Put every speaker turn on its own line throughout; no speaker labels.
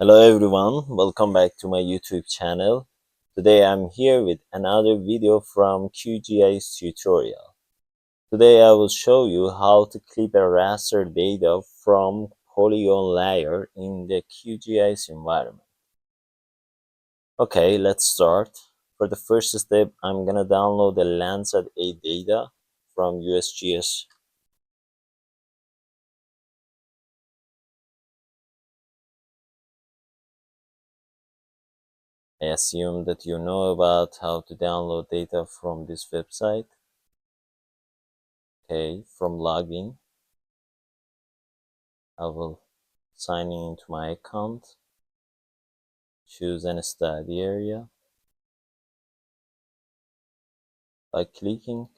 Hello everyone, welcome back to my YouTube channel. Today I'm here with another video from QGIS tutorial. Today I will show you how to clip a raster data from Polygon layer in the QGIS environment. Okay, let's start. For the first step, I'm gonna download the Landsat 8 data from USGS. I assume that you know about how to download data from this website. Okay, from login, I will sign into my account, choose an study area. By clicking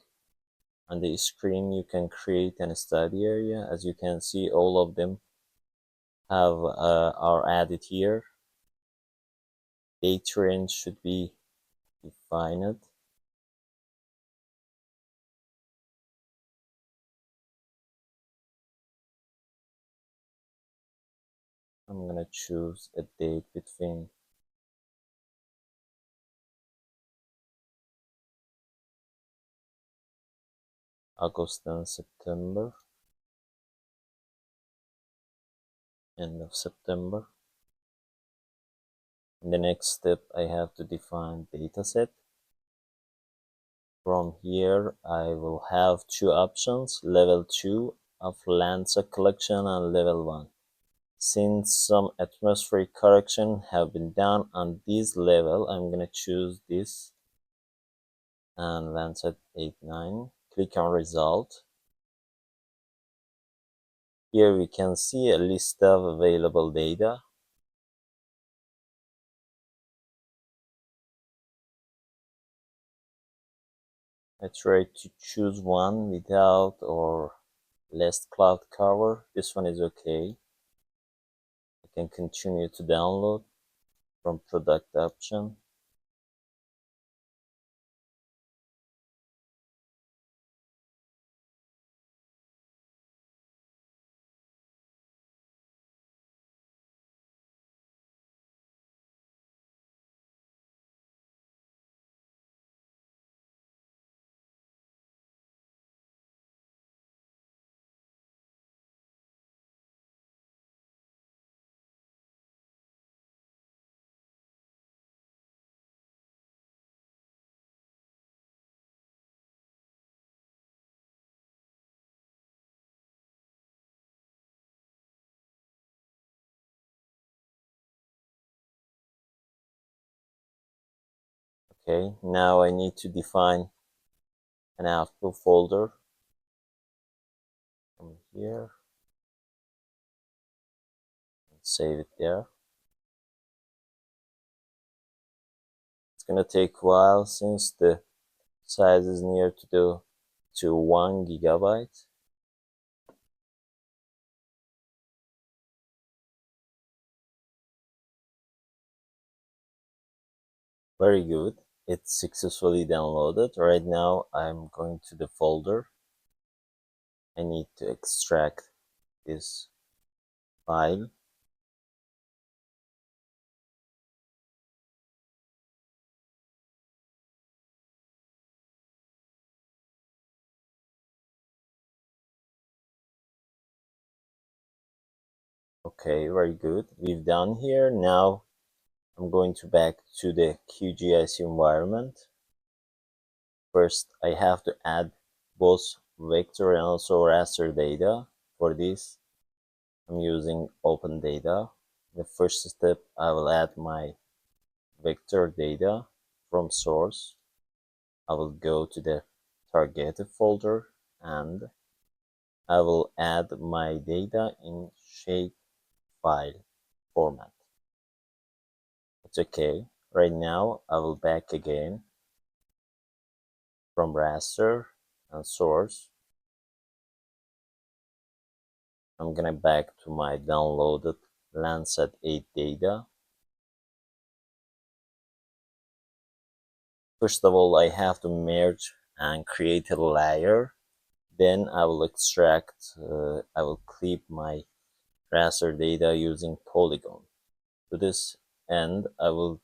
on the screen, you can create an study area. As you can see, all of them are added here. Date range should be defined. I'm gonna choose a date between August and September, end of September. In the next step, I have to define dataset. From here, I will have two options, level 2 of Landsat collection and level 1. Since some atmospheric correction have been done on this level, I'm gonna choose this and Landsat 8.9. Click on result. Here we can see a list of available data. I try to choose one without or less cloud cover. This one is okay. I can continue to download from product option. Okay, now I need to define an output folder from here and save it there. It's gonna take a while since the size is near to 1 gigabyte. Very good. It's successfully downloaded. Right now I'm going to the folder. I need to extract this file. Okay, very good. We've done here. Now I'm going to back to the QGIS environment. First, I have to add both vector and also raster data. For this, I'm using open data. The first step, I will add my vector data from source. I will go to the targeted folder and I will add my data in shape file format. It's okay. Right now, I will back again from raster and source. I'm gonna back to my downloaded Landsat 8 data. First of all, I have to merge and create a layer. Then I will extract, I will clip my raster data using Polygon. To this end, I will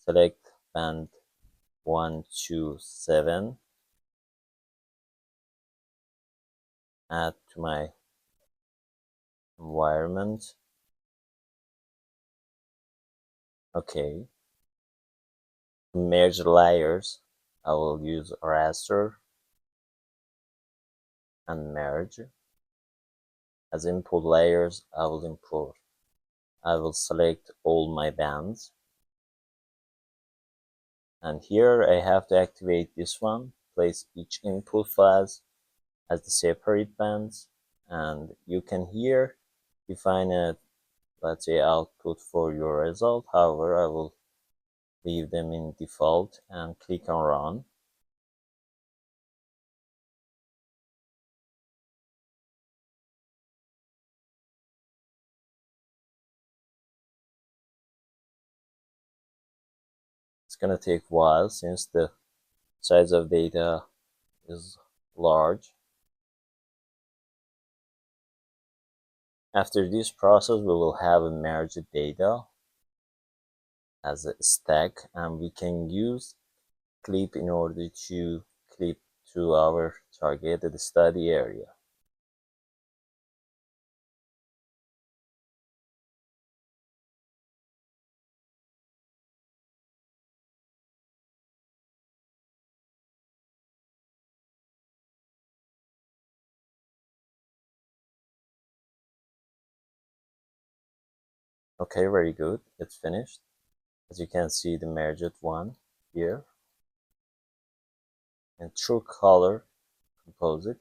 select band 127, add to my environment. Okay. To merge layers, I will use Raster and merge. As input layers, I will select all my bands. And here I have to activate this one, place each input files as the separate bands, and you can here define a, let's say, output for your result. However, I will leave them in default and click on run. It's gonna take a while since the size of data is large. After this process, we will have a merged data as a stack, and we can use clip in order to clip to our targeted study area. Okay, very good. It's finished. As you can see, the merged one here. And true color composite.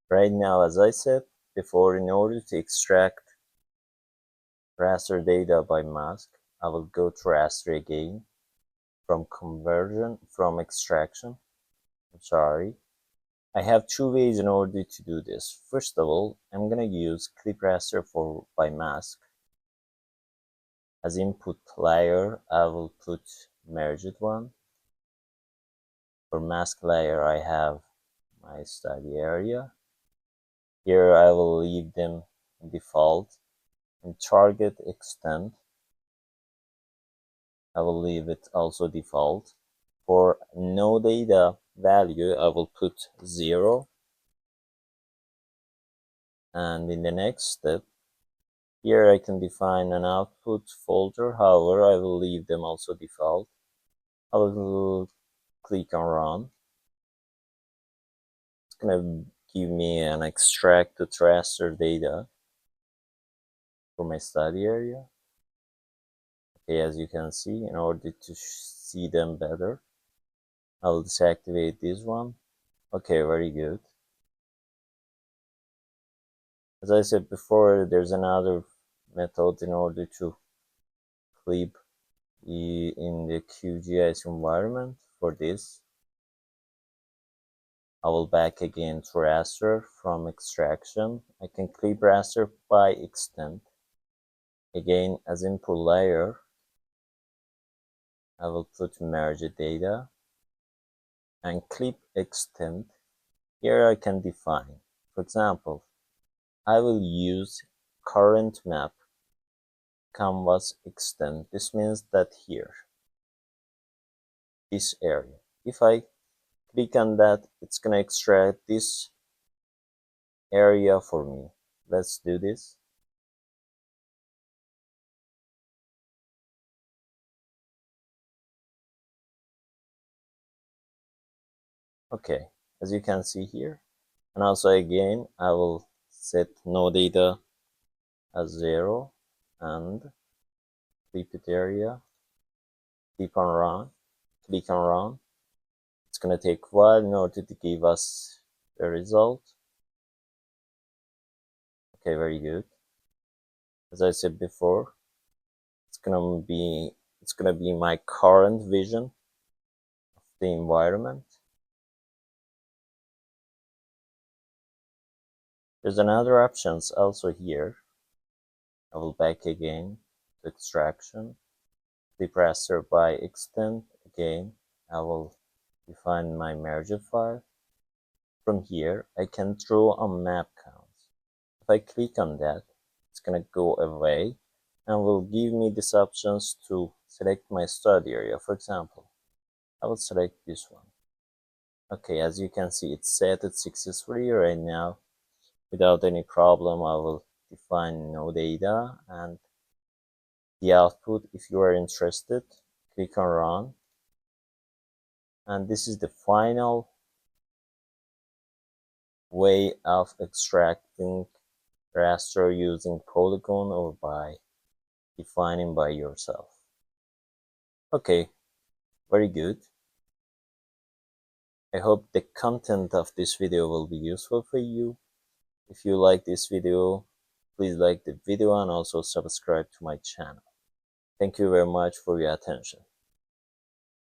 Right now, as I said before, in order to extract raster data by mask, I will go to raster again from extraction. I'm sorry. I have two ways in order to do this. First of all, I'm gonna use clip raster by mask. As input layer, I will put merged one. For mask layer, I have my study area. Here I will leave them default. In target extent, I will leave it also default. For no data value, I will put 0. And in the next step, here I can define an output folder. However, I will leave them also default. I will click on run. It's gonna give me an extracted raster data for my study area. Okay, as you can see, in order to see them better, I will deactivate this one. Okay, very good. As I said before, there's another method in order to clip in the QGIS environment. For this, I will back again to raster from extraction. I can clip raster by extent. Again, as input layer, I will put merge data and clip extent. Here I can define, for example, I will use current map canvas extent. This means that here, this area, if I click on that, it's gonna extract this area for me. Let's do this. Okay, as you can see here, and also again, I will set no data as 0 and clip it area, click on run, click on run. It's gonna take a while in order to give us the result. Okay, very good. As I said before, it's gonna be my current vision of the environment. There's another options also here. I will back again to extraction, clip raster by extent. Again, I will define my merged file. From here, I can draw a map count. If I click on that, it's gonna go away. and will give me these options to select my study area. For example, I will select this one. Okay, as you can see, it's set it successfully right now. Without any problem, I will define no data and the output. If you are interested, click on run. And this is the final way of extracting raster using Polygon or by defining by yourself. Okay, very good. I hope the content of this video will be useful for you. If you like this video, please like the video and also subscribe to my channel. Thank you very much for your attention.